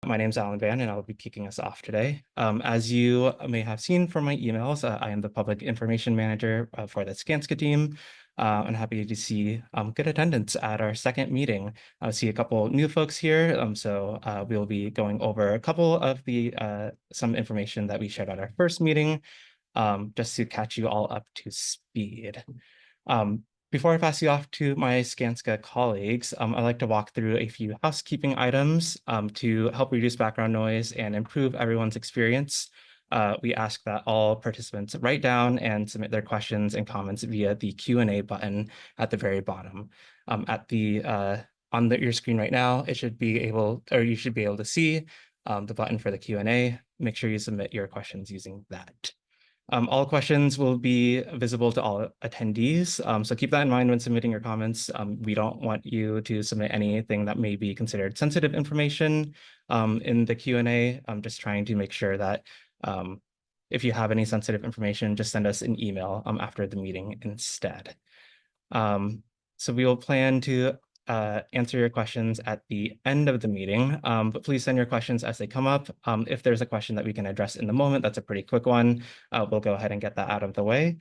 My name is Alan Van, and I'll be kicking us off today. As you may have seen from my emails, I am the Public Information Manager for the Skanska team. I'm happy to see good attendance at our second meeting. I see a couple new folks here, so we'll be going over a couple of the some information that we shared at our first meeting, just to catch you all up to speed. Before I pass you off to my Skanska colleagues, I'd like to walk through a few housekeeping items to help reduce background noise and improve everyone's experience. We ask that all participants write down and submit their questions and comments via the Q&A button at the very bottom. On your screen right now, you should be able to see the button for the Q&A. Make sure you submit your questions using that. All questions will be visible to all attendees, so keep that in mind when submitting your comments. We don't want you to submit anything that may be considered sensitive information in the Q&A. I'm just trying to make sure that if you have any sensitive information, just send us an email after the meeting instead. So we will plan to answer your questions at the end of the meeting, but please send your questions as they come up. If there's a question that we can address in the moment, that's a pretty quick one. We'll go ahead and get that out of the way.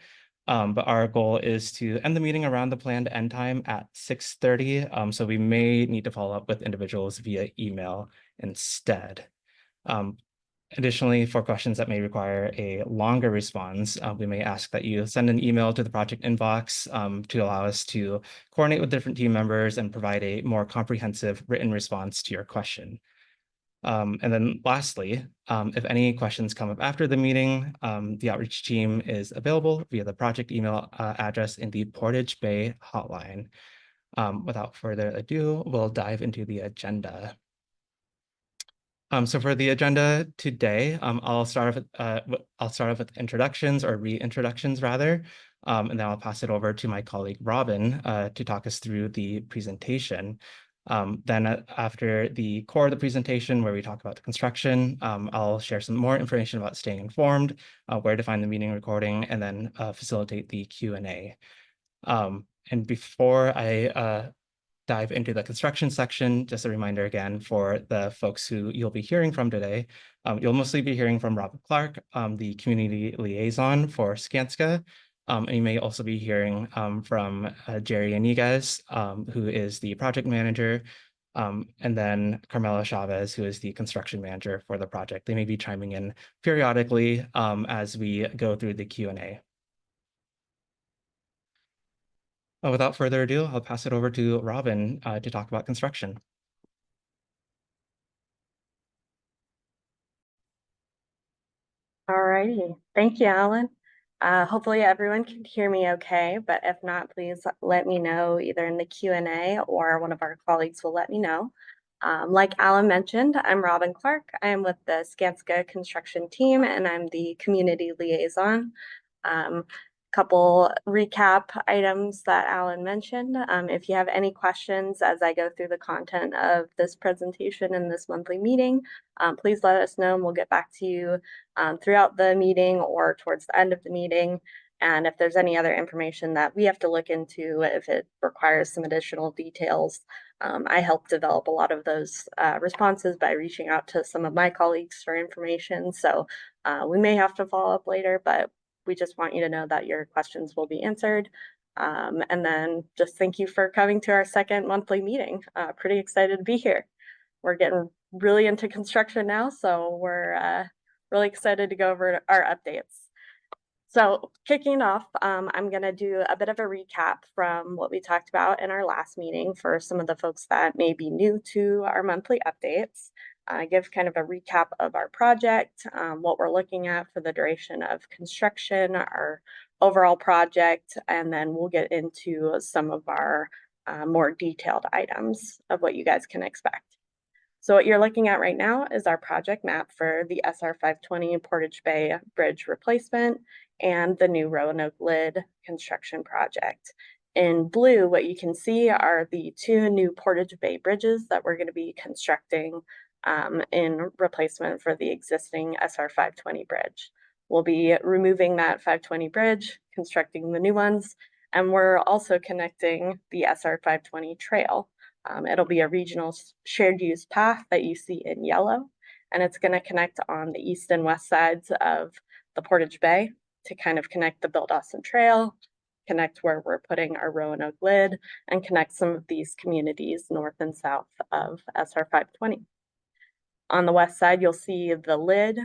But our goal is to end the meeting around the planned end time at 6:30. So we may need to follow up with individuals via email instead. Additionally, for questions that may require a longer response, we may ask that you send an email to the project inbox to allow us to coordinate with different team members and provide a more comprehensive written response to your question. And then lastly, if any questions come up after the meeting, the outreach team is available via the project email address in the Portage Bay hotline. Without further ado, we'll dive into the agenda. So for the agenda today, I'll start off with introductions or reintroductions rather, and then I'll pass it over to my colleague Robin to talk us through the presentation. Then after the core of the presentation, where we talk about the construction, I'll share some more information about staying informed, where to find the meeting recording, and then facilitate the Q&A. And before I dive into the construction section, just a reminder again for the folks who you'll be hearing from today. You'll mostly be hearing from Robin Clark, the community liaison for Skanska. And you may also be hearing from Jerry Iniguez, who is the project manager, and then Carmela Chavez, who is the construction manager for the project. They may be chiming in periodically as we go through the Q&A. Without further ado, I'll pass it over to Robin to talk about construction. All righty. Thank you, Alan. Hopefully everyone can hear me okay, but if not, please let me know either in the Q&A or one of our colleagues will let me know. Like Alan mentioned, I'm Robin Clark. I'm with the Skanska construction team and I'm the community liaison. Couple recap items that Alan mentioned. If you have any questions as I go through the content of this presentation and this monthly meeting, please let us know and we'll get back to you throughout the meeting or towards the end of the meeting. And if there's any other information that we have to look into, if it requires some additional details, I help develop a lot of those responses by reaching out to some of my colleagues for information. So we may have to follow up later, but we just want you to know that your questions will be answered. And then just thank you for coming to our second monthly meeting. Pretty excited to be here. We're getting really into construction now, so we're really excited to go over our updates. So kicking off, I'm going to do a bit of a recap from what we talked about in our last meeting for some of the folks that may be new to our monthly updates. Give kind of a recap of our project, what we're looking at for the duration of construction, our overall project, and then we'll get into some of our more detailed items of what you guys can expect. So what you're looking at right now is our project map for the SR 520 Portage Bay Bridge replacement and the new Roanoke Lid construction project. In blue, what you can see are the two new Portage Bay bridges that we're going to be constructing in replacement for the existing SR 520 bridge. We'll be removing that 520 bridge, constructing the new ones, and we're also connecting the SR 520 trail It'll be a regional shared use path that you see in yellow, and it's going to connect on the east and west sides of the Portage Bay to kind of connect the Bill Dawson Trail, connect where we're putting our Roanoke lid, and connect some of these communities north and south of SR 520. On the west side, you'll see the lid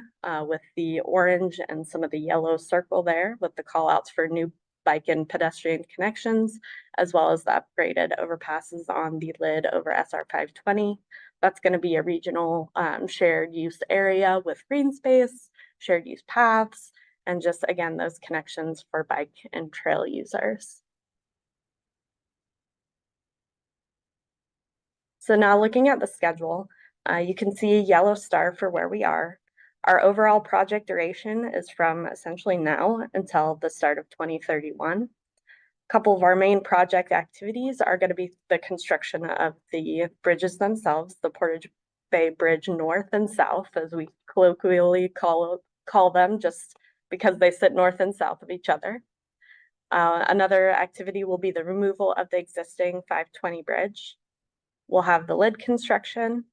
with the orange and some of the yellow circle there with the call outs for new bike and pedestrian connections, as well as the upgraded overpasses on the lid over SR 520. That's going to be a regional shared use area with green space, shared use paths, and just again, those connections for bike and trail users. So now looking at the schedule, you can see a yellow star for where we are. Our overall project duration is from essentially now until the start of 2031. A couple of our main project activities are going to be the construction of the bridges themselves, the Portage Bay Bridge North and South, as we colloquially call them, just because they sit north and south of each other. Another activity will be the removal of the existing 520 bridge. We'll have the lid construction,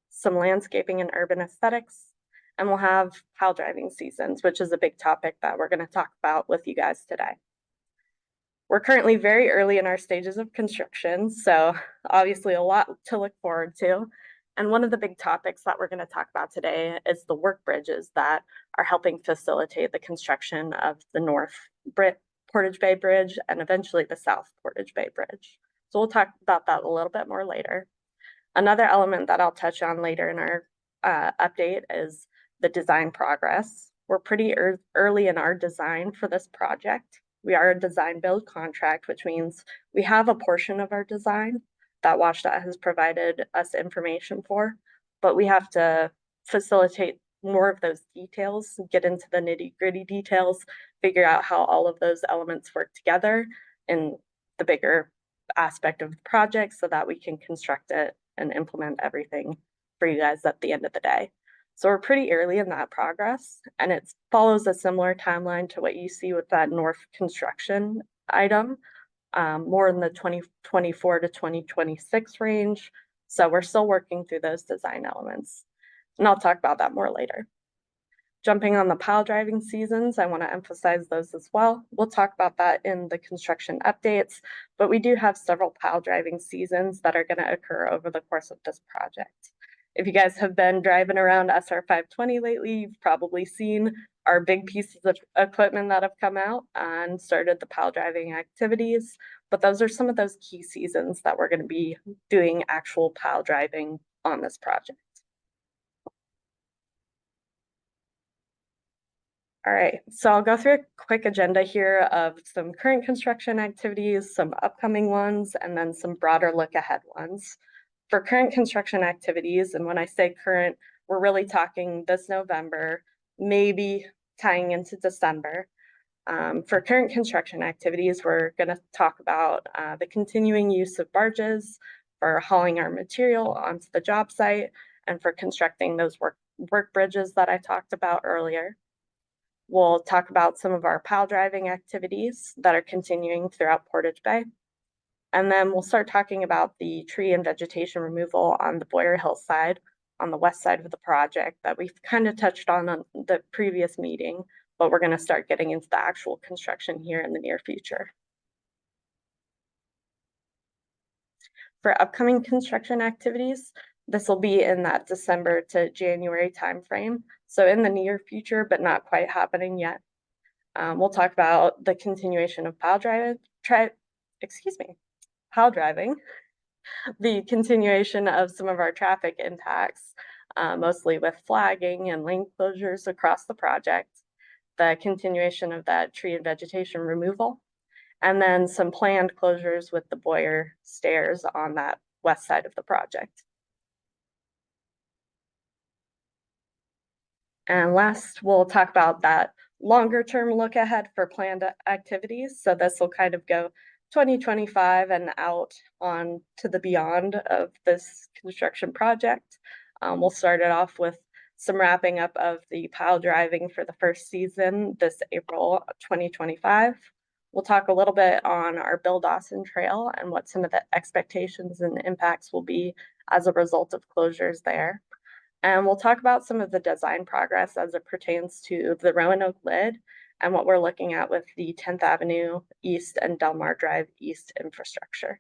some landscaping and urban aesthetics, and we'll have pile driving seasons, which is a big topic that we're going to talk about with you guys today. We're currently very early in our stages of construction, so obviously a lot to look forward to. And one of the big topics that we're going to talk about today is the work bridges that are helping facilitate the construction of the North Portage Bay Bridge and eventually the South Portage Bay Bridge. So we'll talk about that a little bit more later. Another element that I'll touch on later in our update is the design progress. We're pretty early in our design for this project. We are a design build contract, which means we have a portion of our design that WashDOT has provided us information for, but we have to facilitate more of those details, get into the nitty-gritty details, figure out how all of those elements work together in the bigger aspect of the project so that we can construct it and implement everything for you guys at the end of the day. So we're pretty early in that progress, and it follows a similar timeline to what you see with that North construction item, more in the 2024 to 2026 range. So we're still working through those design elements, and I'll talk about that more later. Jumping on the pile driving seasons, I want to emphasize those as well. We'll talk about that in the construction updates, but we do have several pile driving seasons that are going to occur over the course of this project. If you guys have been driving around SR 520 lately, you've probably seen our big pieces of equipment that have come out and started the pile driving activities, but those are some of those key seasons that we're going to be doing actual pile driving on this project. All right, so I'll go through a quick agenda here of some current construction activities, some upcoming ones, and then some broader look ahead ones. For current construction activities, and when I say current, we're really talking this November, maybe tying into December. For current construction activities, we're going to talk about the continuing use of barges for hauling our material onto the job site and for constructing those work bridges that I talked about earlier. We'll talk about some of our pile driving activities that are continuing throughout Portage Bay. And then we'll start talking about the tree and vegetation removal on the Boyer Hill side, on the west side of the project that we've kind of touched on the previous meeting, but we're going to start getting into the actual construction here in the near future. For upcoming construction activities, this will be in that December to January timeframe. So in the near future, but not quite happening yet. We'll talk about the continuation of pile driving, the continuation of some of our traffic impacts, mostly with flagging and lane closures across the project, the continuation of that tree and vegetation removal, and then some planned closures with the Boyer stairs on that west side of the project. And last, we'll talk about that longer term look ahead for planned activities. So this will kind of go 2025 and out on to the beyond of this construction project. We'll start it off with some wrapping up of the pile driving for the first season this April 2025. We'll talk a little bit on our Bill Dawson Trail and what some of the expectations and impacts will be as a result of closures there. And we'll talk about some of the design progress as it pertains to the Roanoke Lid and what we're looking at with the 10th Avenue East and Delmar Drive East infrastructure.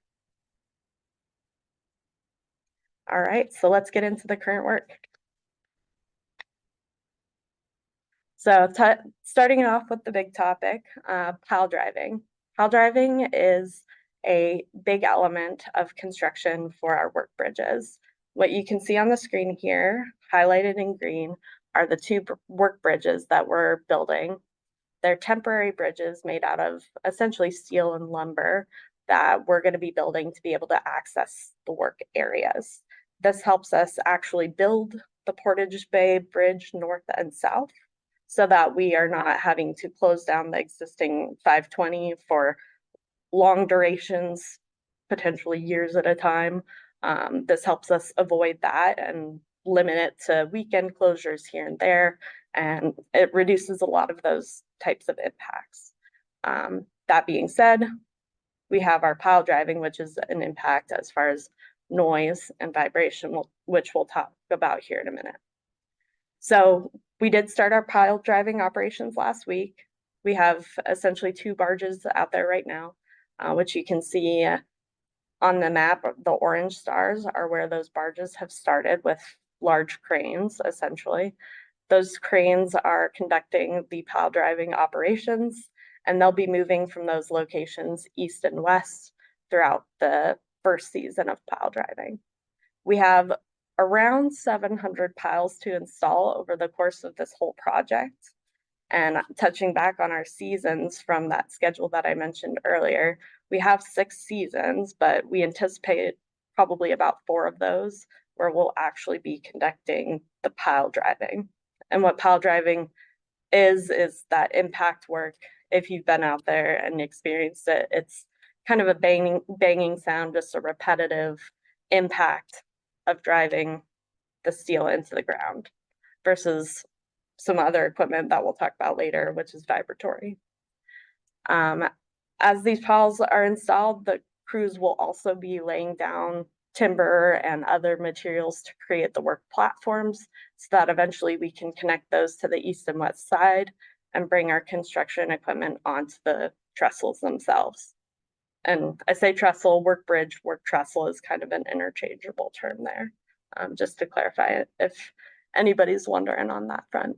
All right, so let's get into the current work. So starting off with the big topic, pile driving. Pile driving is a big element of construction for our work bridges. What you can see on the screen here, highlighted in green, are the two work bridges that we're building. They're temporary bridges made out of essentially steel and lumber that we're going to be building to be able to access the work areas. This helps us actually build the Portage Bay Bridge north and south so that we are not having to close down the existing 520 for long durations, potentially years at a time. This helps us avoid that and limit it to weekend closures here and there, and it reduces a lot of those types of impacts. That being said, we have our pile driving, which is an impact as far as noise and vibration, which we'll talk about here in a minute. So we did start our pile driving operations last week. We have essentially 2 barges out there right now, which you can see on the map. The orange stars are where those barges have started with large cranes, essentially. Those cranes are conducting the pile driving operations, and they'll be moving from those locations east and west throughout the first season of pile driving. We have around 700 piles to install over the course of this whole project. And touching back on our seasons from that schedule that I mentioned earlier, we have 6 seasons, but we anticipate probably about 4 of those where we'll actually be conducting the pile driving. And what pile driving is that impact work. If you've been out there and experienced it, it's kind of a banging sound, just a repetitive impact of driving the steel into the ground versus some other equipment that we'll talk about later, which is vibratory. As these piles are installed, the crews will also be laying down timber and other materials to create the work platforms so that eventually we can connect those to the east and west side and bring our construction equipment onto the trestles themselves. And I say trestle, work bridge, work trestle is kind of an interchangeable term there, just to clarify it if anybody's wondering on that front.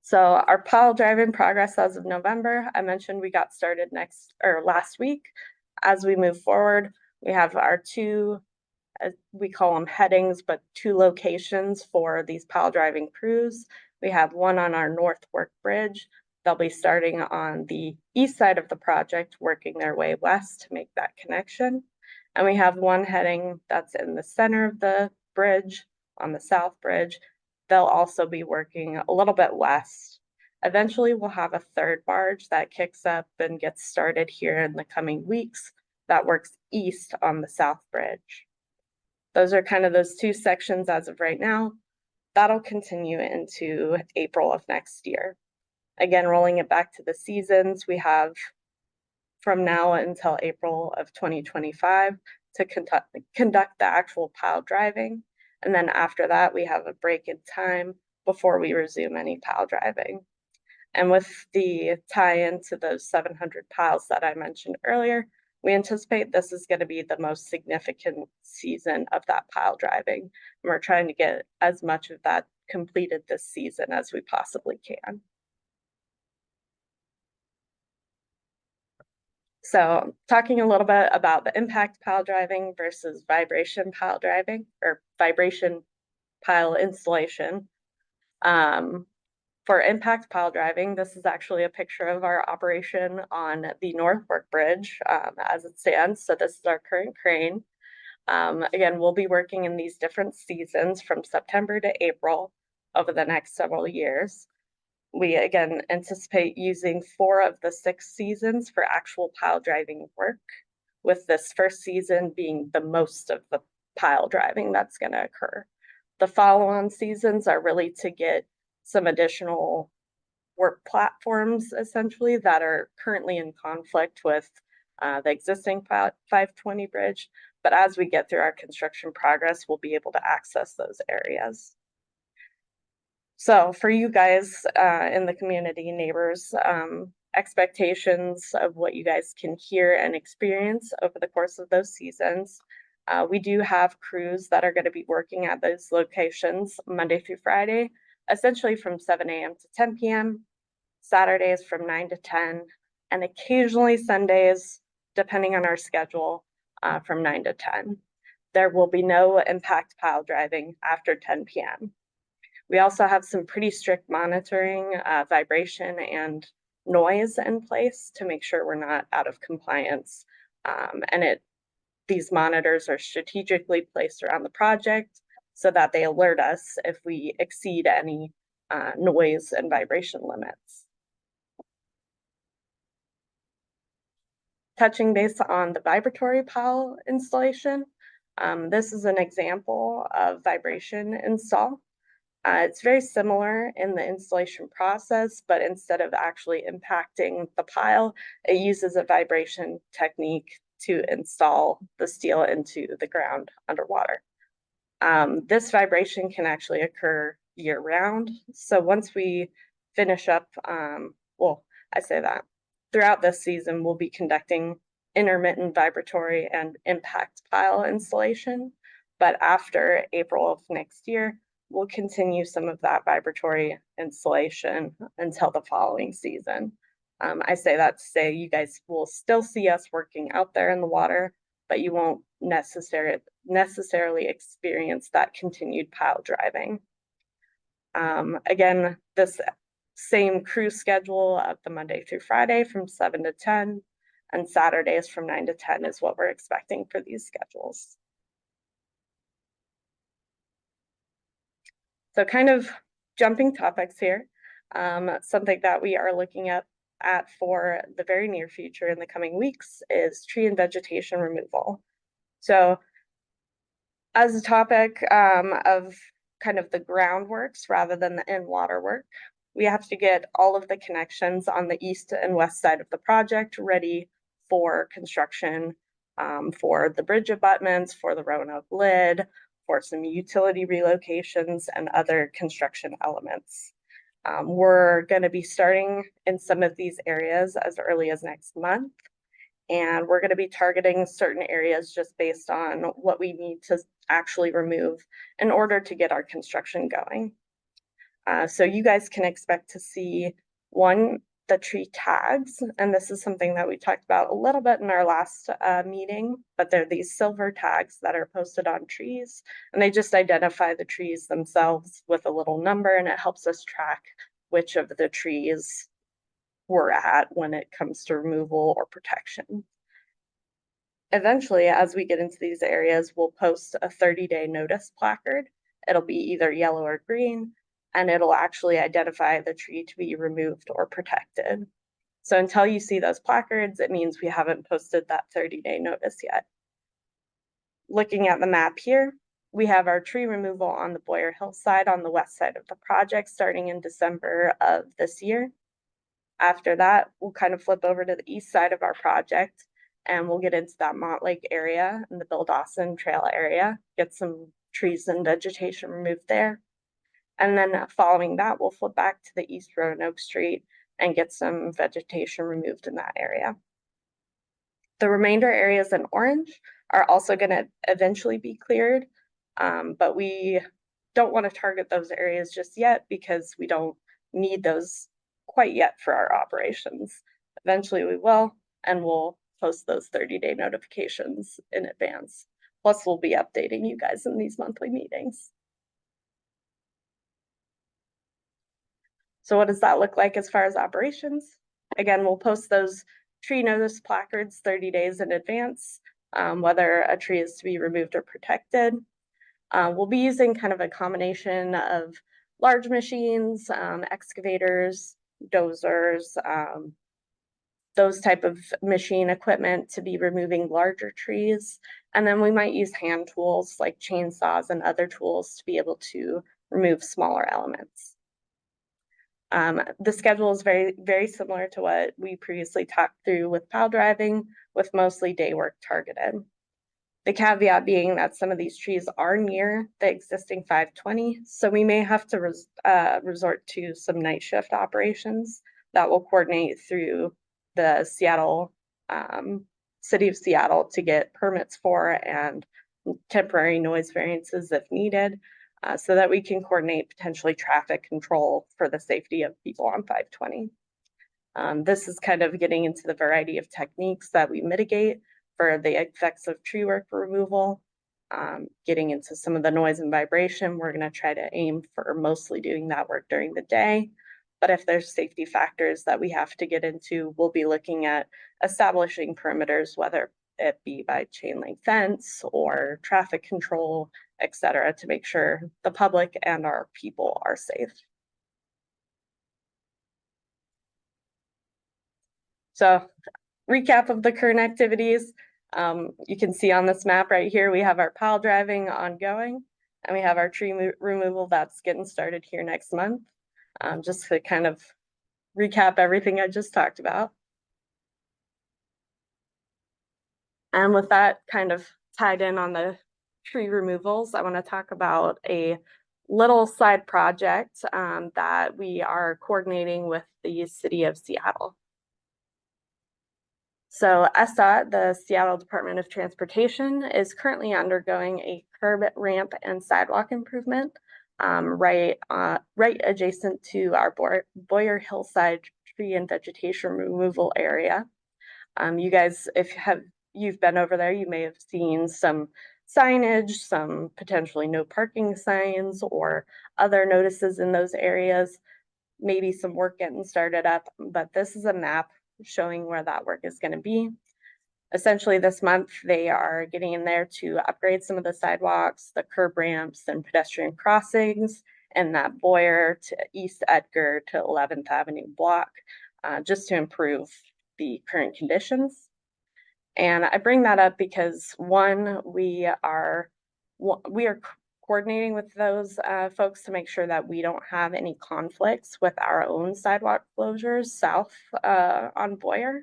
So our pile driving progress as of November, I mentioned we got started last week. As we move forward, we have our 2, we call them headings, but 2 locations for these pile driving crews. We have one on our North Work Bridge. They'll be starting on the east side of the project, working their way west to make that connection. And we have one heading that's in the center of the bridge on the South Bridge. They'll also be working a little bit west. Eventually, we'll have a 3rd barge that kicks up and gets started here in the coming weeks that works east on the South Bridge. Those are kind of those 2 sections as of right now. That'll continue into April of next year. Again, rolling it back to the seasons, we have from now until April of 2025 to conduct the actual pile driving. And then after that, we have a break in time before we resume any pile driving. And with the tie-in to those 700 piles that I mentioned earlier, we anticipate this is going to be the most significant season of that pile driving. And we're trying to get as much of that completed this season as we possibly can. So talking a little bit about the impact pile driving versus vibration pile driving or vibration pile installation. For impact pile driving, this is actually a picture of our operation on the North Work Bridge as it stands. So this is our current crane. Again, we'll be working in these different seasons from September to April over the next several years. We again anticipate using 4 of the 6 seasons for actual pile driving work, with this first season being the most of the pile driving that's going to occur. The follow-on seasons are really to get some additional work platforms essentially that are currently in conflict with the existing 520 bridge. But as we get through our construction progress, we'll be able to access those areas. So for you guys in the community, neighbors, expectations of what you guys can hear and experience over the course of those seasons. We do have crews that are going to be working at those locations Monday through Friday, essentially from 7 a.m. to 10 p.m., Saturdays from 9 to 10, and occasionally Sundays, depending on our schedule, from 9 to 10. There will be no impact pile driving after 10 p.m. We also have some pretty strict monitoring, vibration and noise in place to make sure we're not out of compliance. These monitors are strategically placed around the project so that they alert us if we exceed any noise and vibration limits. Touching base on the vibratory pile installation, this is an example of vibration install. It's very similar in the installation process, but instead of actually impacting the pile, it uses a vibration technique to install the steel into the ground underwater. This vibration can actually occur year round. So once we finish up, well, I say that throughout this season, we'll be conducting intermittent vibratory and impact pile installation. But after April of next year, we'll continue some of that vibratory installation until the following season. I say that to say you guys will still see us working out there in the water, but you won't necessarily experience that continued pile driving. Again, this same crew schedule of the Monday through Friday from 7 to 10 and Saturdays from 9 to 10 is what we're expecting for these schedules. So kind of jumping topics here, something that we are looking at for the very near future in the coming weeks is tree and vegetation removal. So as a topic of kind of the groundworks rather than the in-water work, we have to get all of the connections on the east and west side of the project ready for construction, for the bridge abutments, for the Roanoke lid, for some utility relocations and other construction elements. We're going to be starting in some of these areas as early as next month. And we're going to be targeting certain areas just based on what we need to actually remove in order to get our construction going. So you guys can expect to see the tree tags, and this is something that we talked about a little bit in our last meeting, but they're these silver tags that are posted on trees, and they just identify the trees themselves with a little number, and it helps us track which of the trees we're at when it comes to removal or protection. Eventually, as we get into these areas, we'll post a 30-day notice placard. It'll be either yellow or green, and it'll actually identify the tree to be removed or protected. So until you see those placards, it means we haven't posted that 30-day notice yet. Looking at the map here, we have our tree removal on the Boyer Hill side on the west side of the project starting in December of this year. After that, we'll kind of flip over to the east side of our project and we'll get into that Montlake area and the Bill Dawson Trail area, get some trees and vegetation removed there. And then following that, we'll flip back to the East Roanoke Street and get some vegetation removed in that area. The remainder areas in orange are also going to eventually be cleared, but we don't want to target those areas just yet because we don't need those quite yet for our operations. Eventually we will, and we'll post those 30-day notifications in advance. Plus, we'll be updating you guys in these monthly meetings. So what does that look like as far as operations? Again, we'll post those tree notice placards 30 days in advance, whether a tree is to be removed or protected. We'll be using kind of a combination of large machines, excavators, dozers, those type of machine equipment to be removing larger trees. And then we might use hand tools like chainsaws and other tools to be able to remove smaller elements. The schedule is very, very similar to what we previously talked through with pile driving, with mostly day work targeted. The caveat being that some of these trees are near the existing 520, so we may have to resort to some night shift operations that will coordinate through the city of Seattle to get permits for and temporary noise variances if needed, so that we can coordinate potentially traffic control for the safety of people on 520. This is kind of getting into the variety of techniques that we mitigate for the effects of tree work removal. Getting into some of the noise and vibration, we're going to try to aim for mostly doing that work during the day. But if there's safety factors that we have to get into, we'll be looking at establishing perimeters, whether it be by chain link fence or traffic control, et cetera, to make sure the public and our people are safe. So recap of the current activities. You can see on this map right here, we have our pile driving ongoing, and we have our tree removal that's getting started here next month. Just to kind of recap everything I just talked about. And with that kind of tied in on the tree removals, I want to talk about a little side project that we are coordinating with the city of Seattle. So SDOT, the Seattle Department of Transportation, is currently undergoing a curb ramp and sidewalk improvement right adjacent to our Boyer Hillside tree and vegetation removal area. You guys, if you've been over there, you may have seen some signage, some potentially no parking signs or other notices in those areas, maybe some work getting started up, but this is a map showing where that work is going to be. Essentially this month, they are getting in there to upgrade some of the sidewalks, the curb ramps and pedestrian crossings, and that Boyer to East Edgar to 11th Avenue block, just to improve the current conditions. And I bring that up because one, we are coordinating with those folks to make sure that we don't have any conflicts with our own sidewalk closures south on Boyer.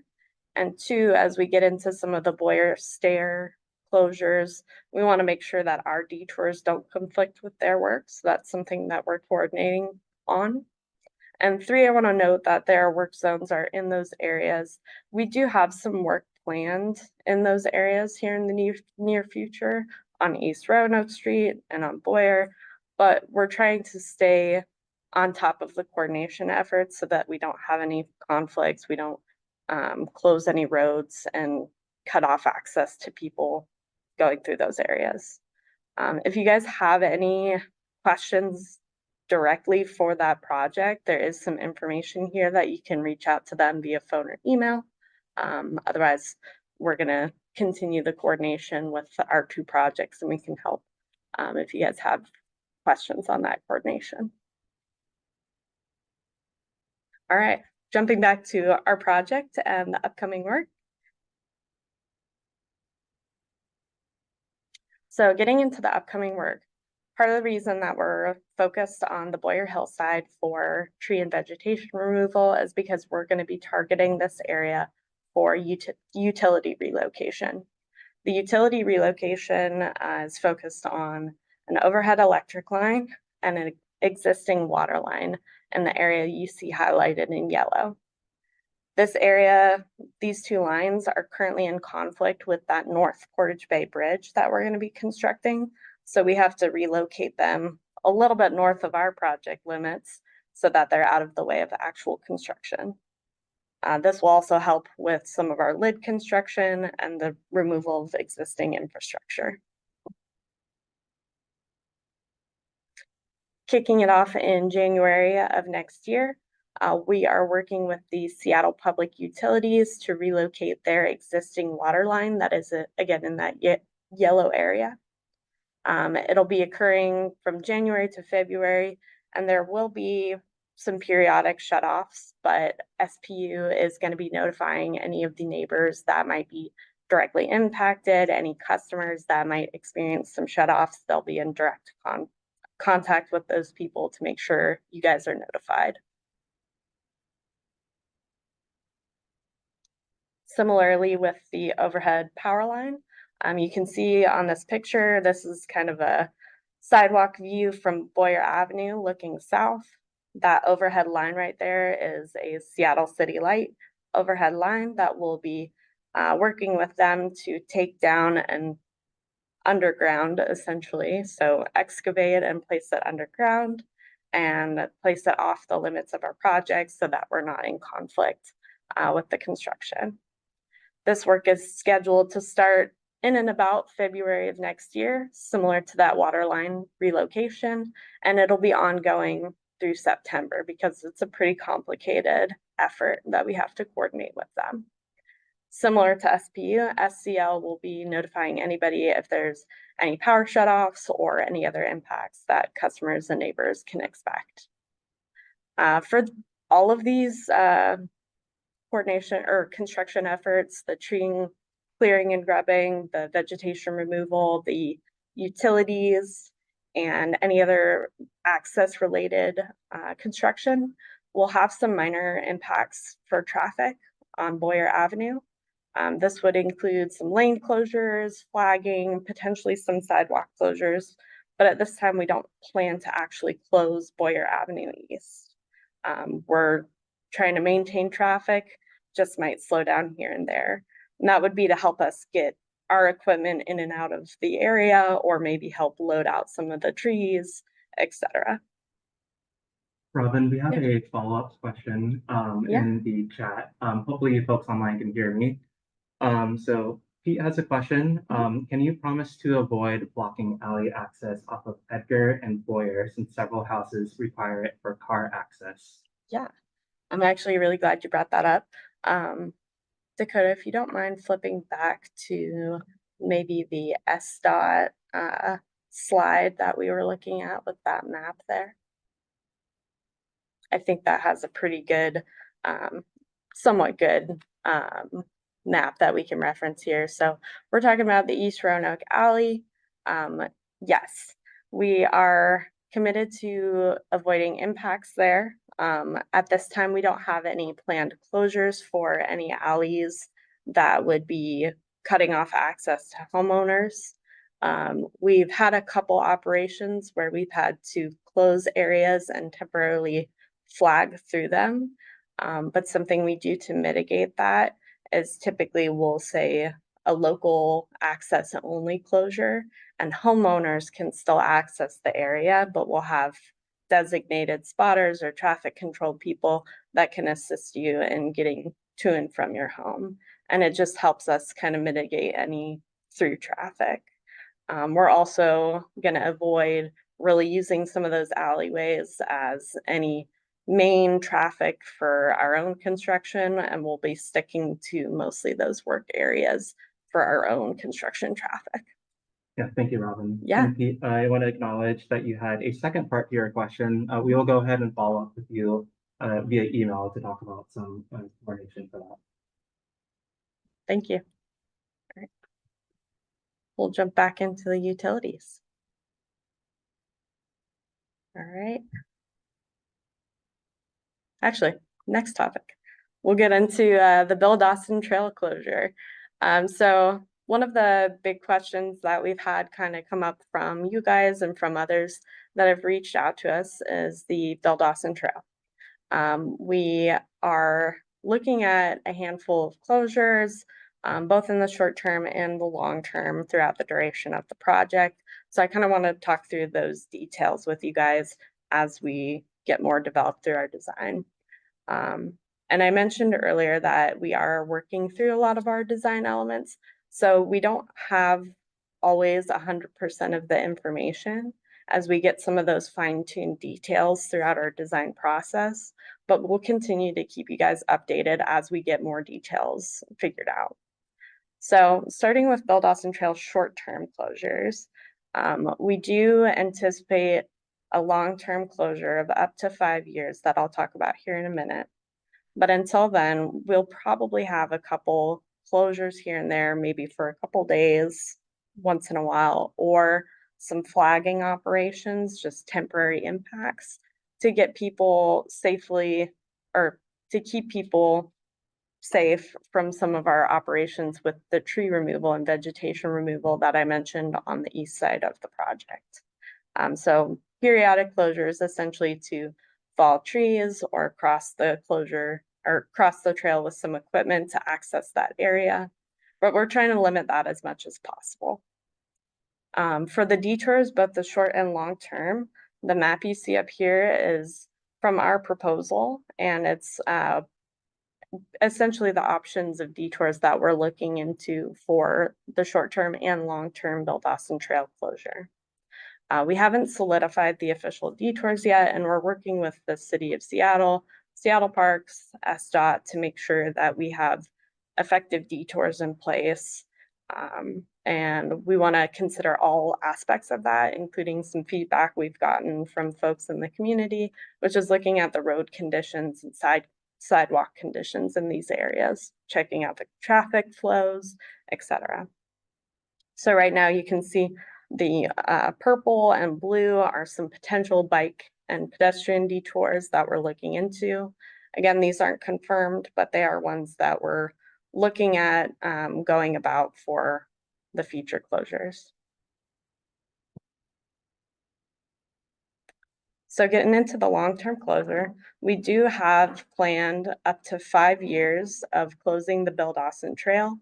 And two, as we get into some of the Boyer stair closures, we want to make sure that our detours don't conflict with their work. So that's something that we're coordinating on. And three, I want to note that their work zones are in those areas. We do have some work planned in those areas here in the near future on East Roanoke Street and on Boyer, but we're trying to stay on top of the coordination efforts so that we don't have any conflicts. We don't close any roads and cut off access to people going through those areas. If you guys have any questions directly for that project, there is some information here that you can reach out to them via phone or email. Otherwise, we're going to continue the coordination with our two projects and we can help if you guys have questions on that coordination. All right, jumping back to our project and the upcoming work. So getting into the upcoming work, part of the reason that we're focused on the Boyer Hillside for tree and vegetation removal is because we're going to be targeting this area for utility relocation. The utility relocation is focused on an overhead electric line and an existing water line in the area you see highlighted in yellow. This area, these two lines are currently in conflict with that North Portage Bay Bridge that we're going to be constructing. So we have to relocate them a little bit north of our project limits so that they're out of the way of the actual construction. This will also help with some of our lid construction and the removal of existing infrastructure. Kicking it off in January of next year, we are working with the Seattle Public Utilities to relocate their existing water line that is, again, in that yellow area. It'll be occurring from January to February, and there will be some periodic shutoffs, but SPU is going to be notifying any of the neighbors that might be directly impacted, any customers that might experience some shutoffs. They'll be in direct contact with those people to make sure you guys are notified. Similarly with the overhead power line, you can see on this picture, this is kind of a sidewalk view from Boyer Avenue looking south. That overhead line right there is a Seattle City Light overhead line that will be working with them to take down and underground essentially. So excavate and place it underground and place it off the limits of our project so that we're not in conflict with the construction. This work is scheduled to start in and about February of next year, similar to that water line relocation, and it'll be ongoing through September because it's a pretty complicated effort that we have to coordinate with them. Similar to SPU, SCL will be notifying anybody if there's any power shutoffs or any other impacts that customers and neighbors can expect. For all of these coordination or construction efforts, the treeing, clearing and grubbing, the vegetation removal, the utilities, and any other access related construction will have some minor impacts for traffic on Boyer Avenue. This would include some lane closures, flagging, potentially some sidewalk closures, but at this time we don't plan to actually close Boyer Avenue East. We're trying to maintain traffic, just might slow down here and there. And that would be to help us get our equipment in and out of the area, or maybe help load out some of the trees, etc. Robin, we have Yeah. a follow-up question Yeah. in the chat. Hopefully you folks online can hear me. So Pete has a question. Can you promise to avoid blocking alley access off of Edgar and Boyer since several houses require it for car access? Yeah, I'm actually really glad you brought that up. Dakota, if you don't mind flipping back to maybe the SDOT slide that we were looking at with that map there. I think that has a pretty good, somewhat good map that we can reference here. So we're talking about the East Roanoke Alley. Yes, we are committed to avoiding impacts there. At this time, we don't have any planned closures for any alleys that would be cutting off access to homeowners. We've had a couple operations where we've had to close areas and temporarily flag through them. But something we do to mitigate that is typically we'll say a local access only closure, and homeowners can still access the area, but we'll have designated spotters or traffic control people that can assist you in getting to and from your home. And it just helps us kind of mitigate any through traffic. We're also going to avoid really using some of those alleyways as any main traffic for our own construction, and we'll be sticking to mostly those work areas for our own construction traffic. Yeah, thank you, Robin. Yeah. And Pete, I want to acknowledge that you had a second part to your question. We will go ahead and follow up with you via email to talk about some information for that. Thank you. All right. We'll jump back into the utilities. All right. Actually, next topic. We'll get into the Bill Dawson Trail closure. So one of the big questions that we've had kind of come up from you guys and from others that have reached out to us is the Bill Dawson Trail. We are looking at a handful of closures, both in the short term and the long term throughout the duration of the project. So I kind of want to talk through those details with you guys as we get more developed through our design. And I mentioned earlier that we are working through a lot of our design elements. So we don't have always 100% of the information as we get some of those fine-tuned details throughout our design process, but we'll continue to keep you guys updated as we get more details figured out. So starting with Bill Dawson Trail short-term closures, we do anticipate a long-term closure of up to 5 years that I'll talk about here in a minute. But until then, we'll probably have a couple closures here and there, maybe for a couple days, once in a while, or some flagging operations, just temporary impacts to get people safely, or to keep people safe from some of our operations with the tree removal and vegetation removal that I mentioned on the east side of the project. So periodic closures essentially to fall trees or cross the closure or cross the trail with some equipment to access that area. But we're trying to limit that as much as possible. For the detours, both the short and long term, the map you see up here is from our proposal, and it's essentially the options of detours that we're looking into for the short term and long term Bill Dawson Trail closure. We haven't solidified the official detours yet, and we're working with the City of Seattle, Seattle Parks, SDOT to make sure that we have effective detours in place. And we want to consider all aspects of that, including some feedback we've gotten from folks in the community, which is looking at the road conditions and sidewalk conditions in these areas, checking out the traffic flows, etc. So right now you can see the purple and blue are some potential bike and pedestrian detours that we're looking into. Again, these aren't confirmed, but they are ones that we're looking at going about for the future closures. So getting into the long-term closure, we do have planned up to 5 years of closing the Bill Dawson Trail,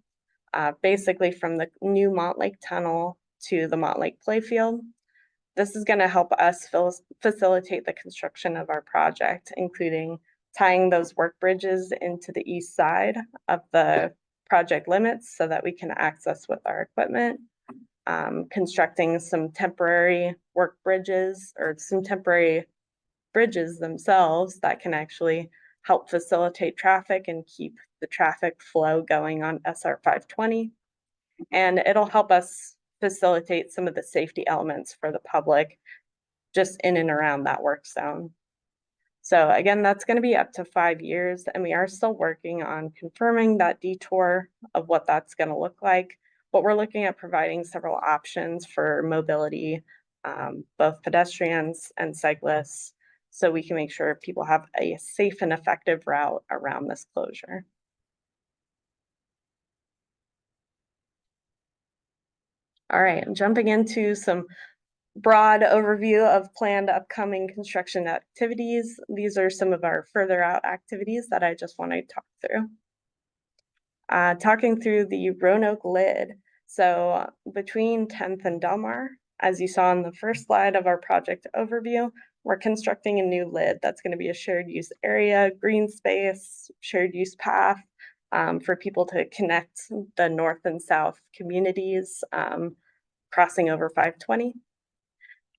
basically from the new Montlake Tunnel to the Montlake Playfield. This is going to help us facilitate the construction of our project, including tying those work bridges into the east side of the project limits so that we can access with our equipment, constructing some temporary work bridges or some temporary bridges themselves that can actually help facilitate traffic and keep the traffic flow going on SR 520. And it'll help us facilitate some of the safety elements for the public just in and around that work zone. So again, that's going to be up to 5 years, and we are still working on confirming that detour of what that's going to look like. But we're looking at providing several options for mobility, both pedestrians and cyclists, so we can make sure people have a safe and effective route around this closure. All right, I'm jumping into some broad overview of planned upcoming construction activities. These are some of our further out activities that I just want to talk through. Talking through the Roanoke lid. So between 10th and Delmar, as you saw in the first slide of our project overview, we're constructing a new lid that's going to be a shared use area, green space, shared use path for people to connect the north and south communities crossing over 520.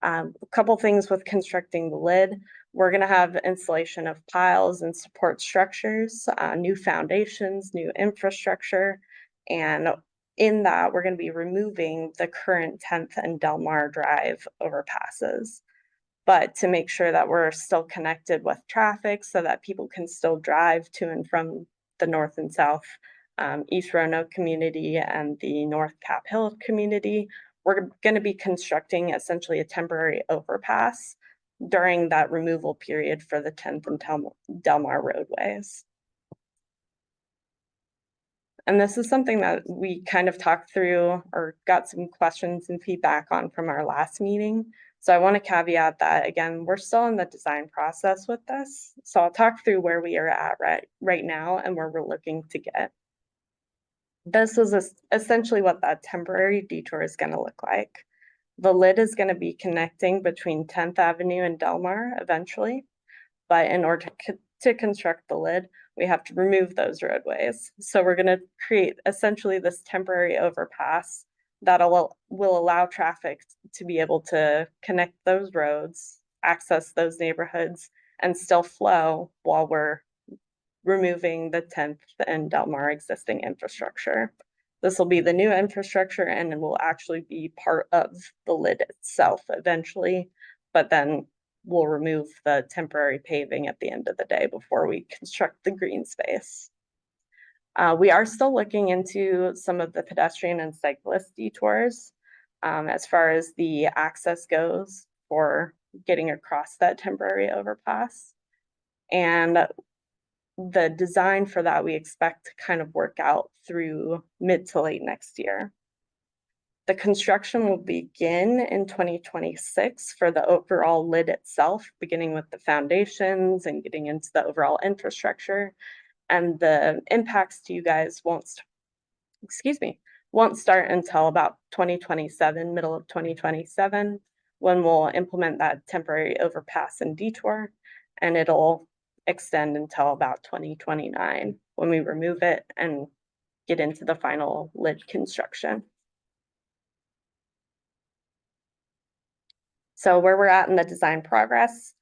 A couple things with constructing the lid. We're going to have installation of piles and support structures, new foundations, new infrastructure, and in that we're going to be removing the current 10th and Delmar Drive overpasses. But to make sure that we're still connected with traffic so that people can still drive to and from the north and south East Roanoke community and the North Cap Hill community, we're going to be constructing essentially a temporary overpass during that removal period for the 10th and Delmar roadways. And this is something that we kind of talked through or got some questions and feedback on from our last meeting. So I want to caveat that, again, we're still in the design process with this. So I'll talk through where we are at right now and where we're looking to get. This is essentially what that temporary detour is going to look like. The lid is going to be connecting between 10th Avenue and Delmar eventually, but in order to construct the lid, we have to remove those roadways. So we're going to create essentially this temporary overpass that will allow traffic to be able to connect those roads, access those neighborhoods, and still flow while we're removing the 10th and Delmar existing infrastructure. This will be the new infrastructure and it will actually be part of the lid itself eventually, but then we'll remove the temporary paving at the end of the day before we construct the green space. We are still looking into some of the pedestrian and cyclist detours as far as the access goes for getting across that temporary overpass. And the design for that we expect to kind of work out through mid to late next year. The construction will begin in 2026 for the overall lid itself, beginning with the foundations and getting into the overall infrastructure. And the impacts to you guys won't start until about 2027, middle of 2027, when we'll implement that temporary overpass and detour, and it'll extend until about 2029 when we remove it and get into the final lid construction. So where we're at in the design progress,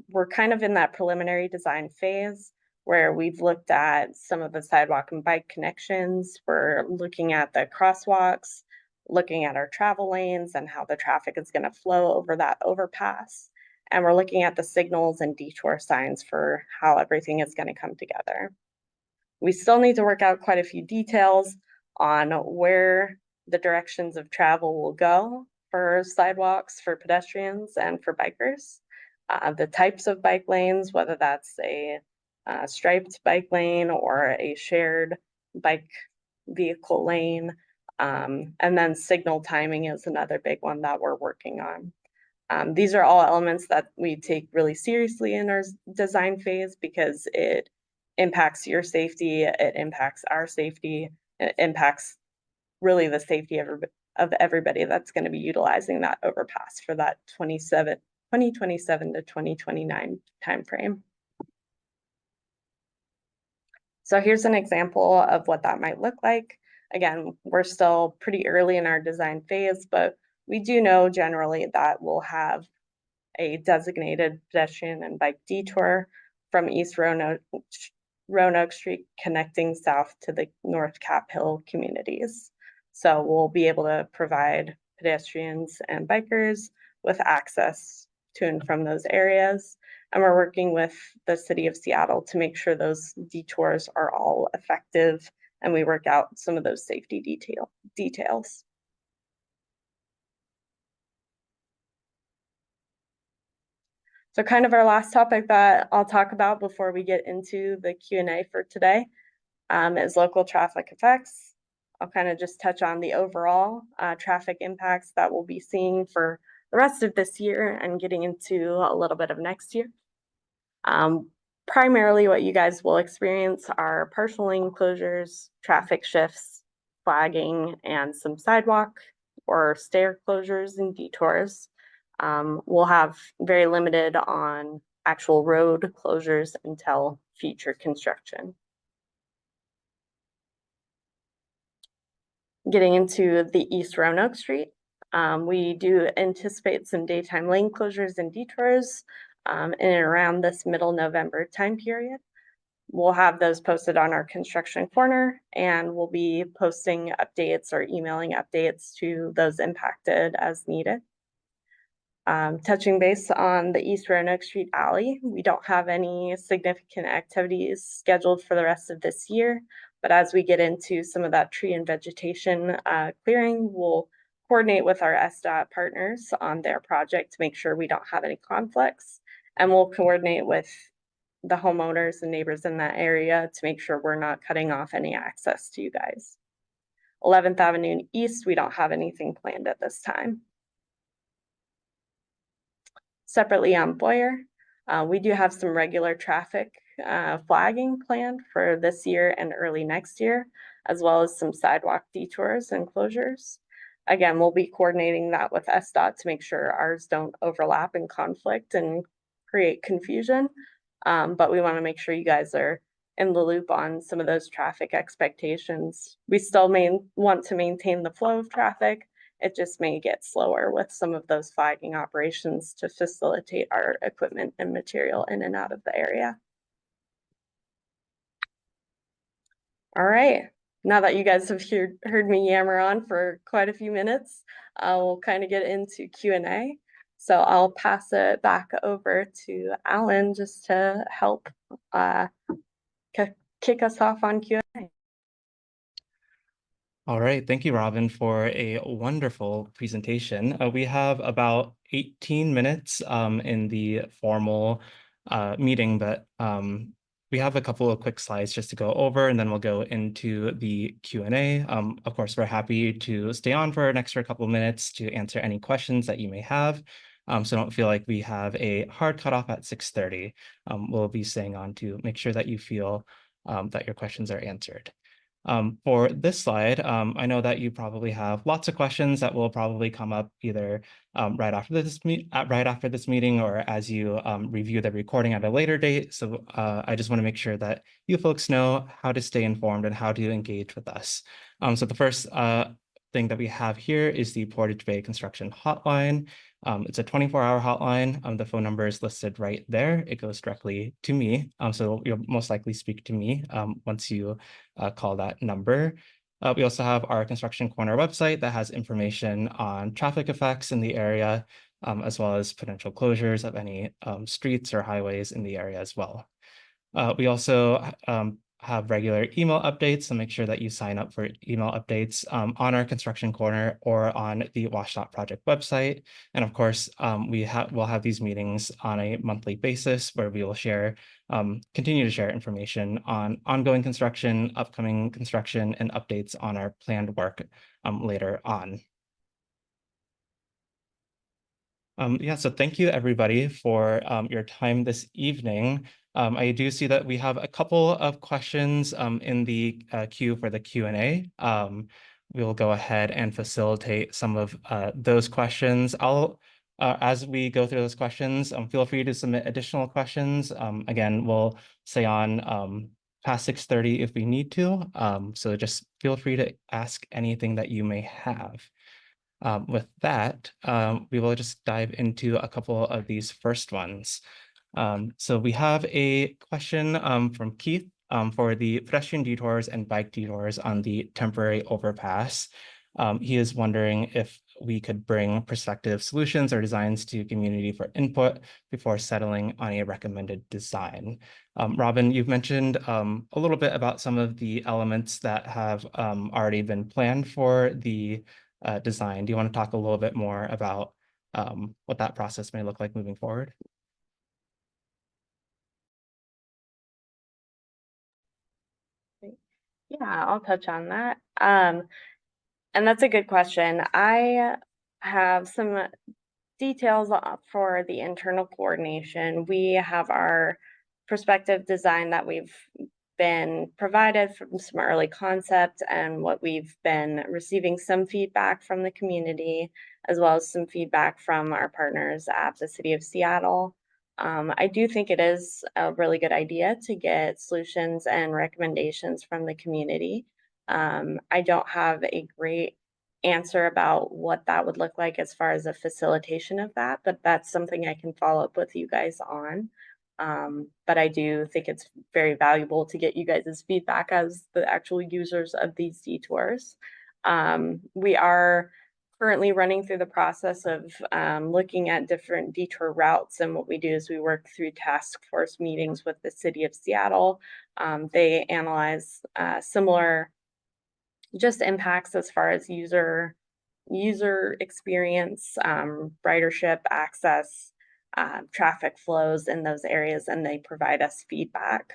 we're kind of in that preliminary design phase where we've looked at some of the sidewalk and bike connections. We're looking at the crosswalks, looking at our travel lanes and how the traffic is going to flow over that overpass. And we're looking at the signals and detour signs for how everything is going to come together. We still need to work out quite a few details on where the directions of travel will go for sidewalks, for pedestrians, and for bikers. The types of bike lanes, whether that's a striped bike lane or a shared bike vehicle lane. And then signal timing is another big one that we're working on. These are all elements that we take really seriously in our design phase because it impacts your safety, it impacts our safety, it impacts really the safety of everybody that's going to be utilizing that overpass for that 2027 to 2029 timeframe. So here's an example of what that might look like. Again, we're still pretty early in our design phase, but we do know generally that we'll have a designated pedestrian and bike detour from East Roanoke Street connecting south to the North Cap Hill communities. So we'll be able to provide pedestrians and bikers with access to and from those areas. And we're working with the city of Seattle to make sure those detours are all effective and we work out some of those safety details. So kind of our last topic that I'll talk about before we get into the Q&A for today is local traffic effects. I'll kind of just touch on the overall traffic impacts that we'll be seeing for the rest of this year and getting into a little bit of next year. Primarily what you guys will experience are partial lane closures, traffic shifts, flagging, and some sidewalk or stair closures and detours. We'll have very limited on actual road closures until future construction. Getting into the East Roanoke Street, we do anticipate some daytime lane closures and detours in and around this middle November time period. We'll have those posted on our construction corner and we'll be posting updates or emailing updates to those impacted as needed. Touching base on the East Roanoke Street alley, we don't have any significant activities scheduled for the rest of this year, but as we get into some of that tree and vegetation clearing, we'll coordinate with our SDOT partners on their project to make sure we don't have any conflicts, and we'll coordinate with the homeowners and neighbors in that area to make sure we're not cutting off any access to you guys. 11th Avenue East, we don't have anything planned at this time. Separately on Boyer, we do have some regular traffic flagging planned for this year and early next year, as well as some sidewalk detours and closures. Again, we'll be coordinating that with SDOT to make sure ours don't overlap and conflict and create confusion. But we want to make sure you guys are in the loop on some of those traffic expectations. We still want to maintain the flow of traffic. It just may get slower with some of those flagging operations to facilitate our equipment and material in and out of the area. All right, now that you guys have heard me yammer on for quite a few minutes, we'll kind of get into Q&A. So I'll pass it back over to Alan just to help kick us off on Q&A. All right, thank you, Robin, for a wonderful presentation. We have about 18 minutes in the formal meeting, but we have a couple of quick slides just to go over, and then we'll go into the Q&A. Of course, we're happy to stay on for an extra couple of minutes to answer any questions that you may have. So don't feel like we have a hard cutoff at 6:30. We'll be staying on to make sure that you feel that your questions are answered. For this slide, I know that you probably have lots of questions that will probably come up either right after this meeting or as you review the recording at a later date. So I just want to make sure that you folks know how to stay informed and how to engage with us. So the first thing that we have here is the Portage Bay Construction Hotline. It's a 24-hour hotline. The phone number is listed right there. It goes directly to me. So you'll most likely speak to me once you call that number. We also have our Construction Corner website that has information on traffic effects in the area, as well as potential closures of any streets or highways in the area as well. We also have regular email updates, so make sure that you sign up for email updates on our Construction Corner or on the WSDOT project website. And of course, we'll have these meetings on a monthly basis where we will continue to share information on ongoing construction, upcoming construction, and updates on our planned work later on. So thank you everybody for your time this evening. I do see that we have a couple of questions in the queue for the Q&A. We'll go ahead and facilitate some of those questions. As we go through those questions, feel free to submit additional questions. Again, we'll stay on past 6:30 if we need to. So just feel free to ask anything that you may have. With that, we will just dive into a couple of these first ones. So we have a question from Keith for the pedestrian detours and bike detours on the temporary overpass. He is wondering if we could bring prospective solutions or designs to community for input before settling on a recommended design. Robin, you've mentioned a little bit about some of the elements that have already been planned for the design. Do you want to talk a little bit more about what that process may look like moving forward? Yeah, I'll touch on that. And that's a good question. I have some details for the internal coordination. We have our prospective design that we've been provided from some early concept and what we've been receiving some feedback from the community, as well as some feedback from our partners at the City of Seattle. I do think it is a really good idea to get solutions and recommendations from the community. I don't have a great answer about what that would look like as far as a facilitation of that, but that's something I can follow up with you guys on. But I do think it's very valuable to get you guys' feedback as the actual users of these detours. We are currently running through the process of looking at different detour routes, and what we do is we work through task force meetings with the City of Seattle. They analyze similar just impacts as far as user experience, ridership, access, traffic flows in those areas, and they provide us feedback.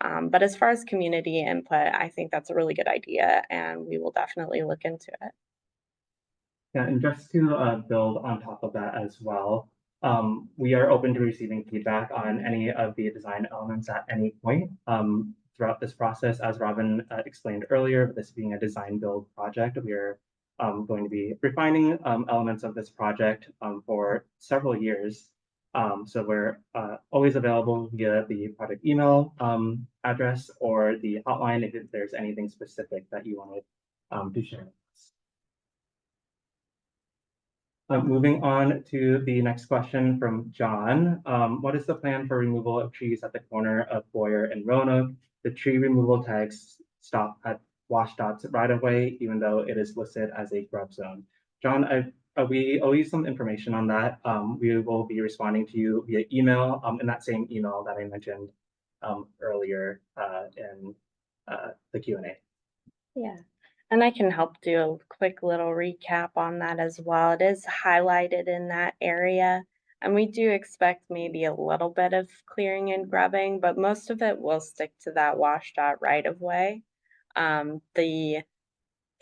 But as far as community input, I think that's a really good idea, and we will definitely look into it. Yeah, and just to build on top of that as well, we are open to receiving feedback on any of the design elements at any point throughout this process. As Robin explained earlier, this being a design build project, we are going to be refining elements of this project for several years. So we're always available via the project email address or the hotline if there's anything specific that you wanted to share. Moving on to the next question from John. What is the plan for removal of trees at the corner of Boyer and Roanoke? The tree removal tags stop at WSDOT's right of way, even though it is listed as a grub zone. John, we owe you some information on that. We will be responding to you via email in that same email that I mentioned earlier in the Q&A. Yeah. And I can help do a quick little recap on that as well. It is highlighted in that area. And we do expect maybe a little bit of clearing and grubbing, but most of it will stick to that washed out right of way. The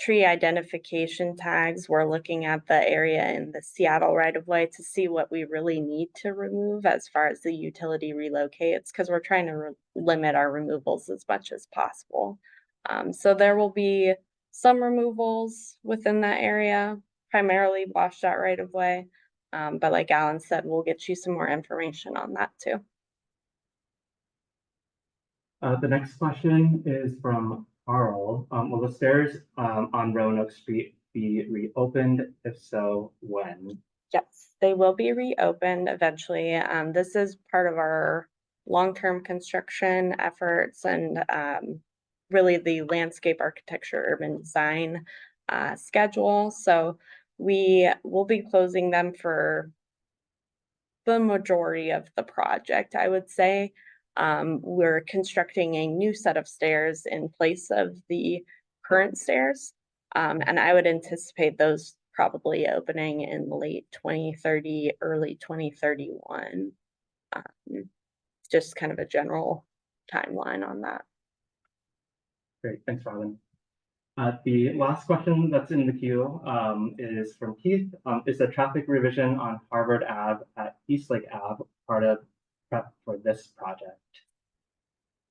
tree identification tags, we're looking at the area in the Seattle right of way to see what we really need to remove as far as the utility relocates, because we're trying to limit our removals as much as possible. So there will be some removals within that area, primarily washed out right of way. But like Alan said, we'll get you some more information on that too. The next question is from Carl. Will the stairs on Roanoke Street be reopened? If so, when? Yes, they will be reopened eventually. This is part of our long-term construction efforts and really the landscape architecture urban design schedule. So we will be closing them for the majority of the project, I would say. We're constructing a new set of stairs in place of the current stairs. And I would anticipate those probably opening in late 2030, early 2031. Just kind of a general timeline on that. Great, thanks, Robin. The last question that's in the queue is from Keith. Is the traffic revision on Harvard Ave at Eastlake Ave part of prep for this project?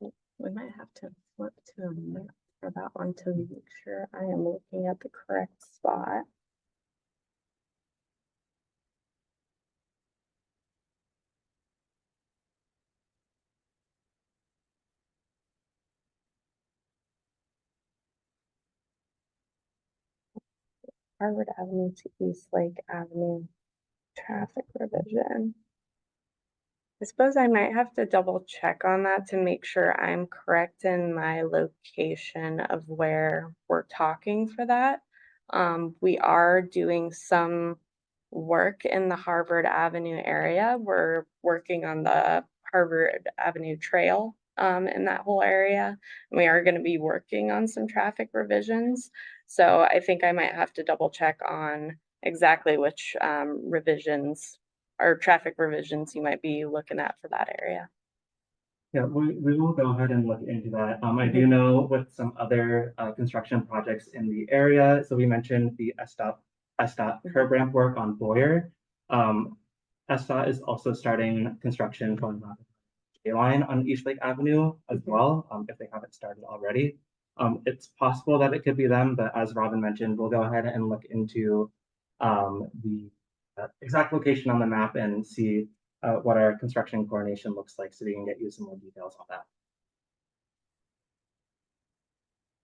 We might have to flip to a map for that one to make sure I am looking at the correct spot. Harvard Avenue to Eastlake Avenue traffic revision. I suppose I might have to double check on that to make sure I'm correct in my location of where we're talking for that. We are doing some work in the Harvard Avenue area. We're working on the Harvard Avenue Trail in that whole area. We are going to be working on some traffic revisions. So I think I might have to double check on exactly which revisions or traffic revisions you might be looking at for that area. Yeah, we will go ahead and look into that. I do know with some other construction projects in the area. So we mentioned the SDOT curb ramp work on Boyer. SDOT is also starting construction going on the line on Eastlake Avenue as well, if they haven't started already. It's possible that it could be them, but as Robin mentioned, we'll go ahead and look into the exact location on the map and see what our construction coordination looks like so we can get you some more details on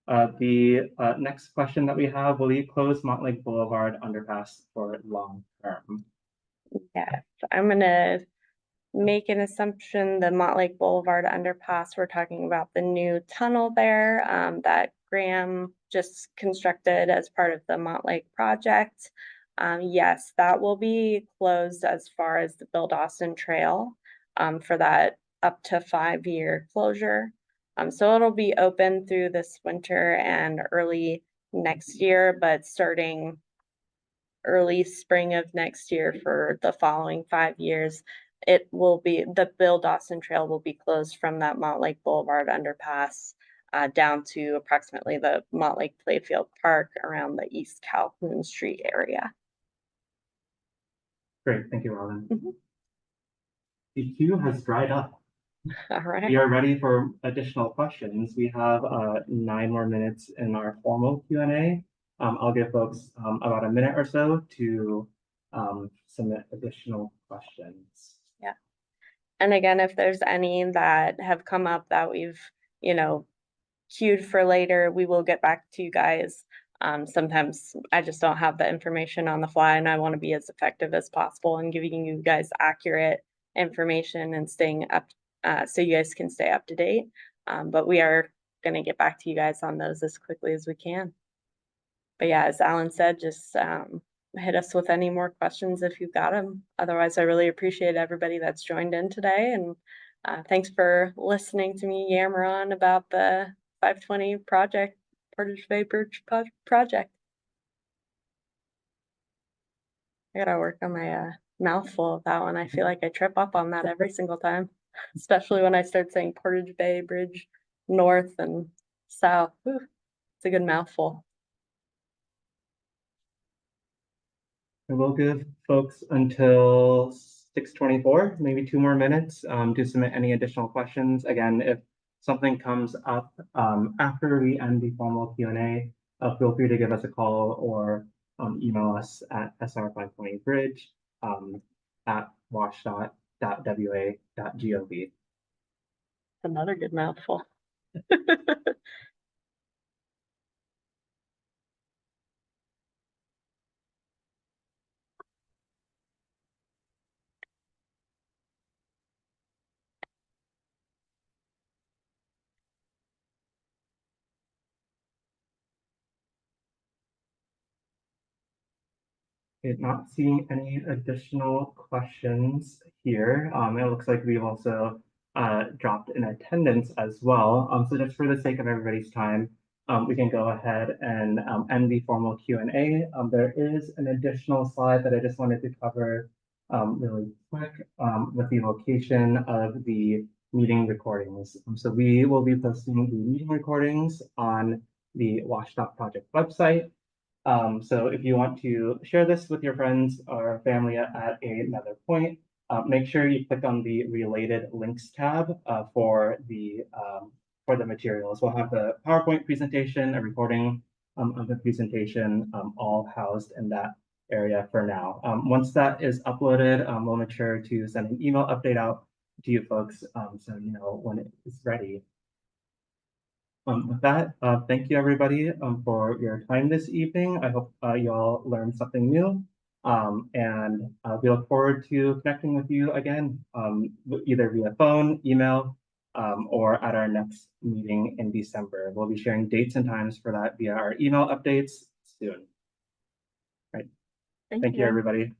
that. The next question that we have, will you close Montlake Boulevard underpass for long term? Yes, I'm gonna make an assumption the Montlake Boulevard underpass, we're talking about the new tunnel there that Graham just constructed as part of the Montlake project. Yes, that will be closed as far as the Bill Dawson Trail for that up to 5-year closure. So it'll be open through this winter and early next year, but starting early spring of next year for the following 5 years, it will be the Bill Dawson Trail will be closed from that Montlake Boulevard underpass down to approximately the Montlake Playfield Park around the East Calhoun Street area. Great, thank you, Robin. The queue has dried up. All right. We are ready for additional questions. We have 9 more minutes in our formal Q&A. I'll give folks about a minute or so to submit additional questions. Yeah. And again, if there's any that have come up that we've, queued for later, we will get back to you guys. Sometimes I just don't have the information on the fly, and I want to be as effective as possible in giving you guys accurate information and staying up so you guys can stay up to date. But we are going to get back to you guys on those as quickly as we can. But yeah, as Alan said, just hit us with any more questions if you've got them. Otherwise, I really appreciate everybody that's joined in today. And thanks for listening to me yammer on about the 520 project, Portage Bay Project. I gotta work on my mouthful of that one. I feel like I trip up on that every single time, especially when I start saying Portage Bay Bridge North and South. Whew, it's a good mouthful. I will give folks until 6:24, maybe 2 more minutes, to submit any additional questions. Again, if something comes up after we end the formal Q&A, feel free to give us a call or email us at sr520bridge at wash.wa.gov. Another good mouthful. Not seeing any additional questions here. It looks like we've also dropped in attendance as well. So just for the sake of everybody's time, we can go ahead and end the formal Q&A. There is an additional slide that I just wanted to cover really quick with the location of the meeting recordings. So we will be posting the meeting recordings on the Washdot Project website. So if you want to share this with your friends or family at another point, make sure you click on the related links tab for the materials. We'll have the PowerPoint presentation, a recording of the presentation, all housed in that area for now. Once that is uploaded, we'll make sure to send an email update out to you folks so you know when it is ready. With that, thank you everybody for your time this evening. I hope you all learned something new. And we look forward to connecting with you again, either via phone, email, or at our next meeting in December. We'll be sharing dates and times for that via our email updates soon. Right. Thank you, everybody.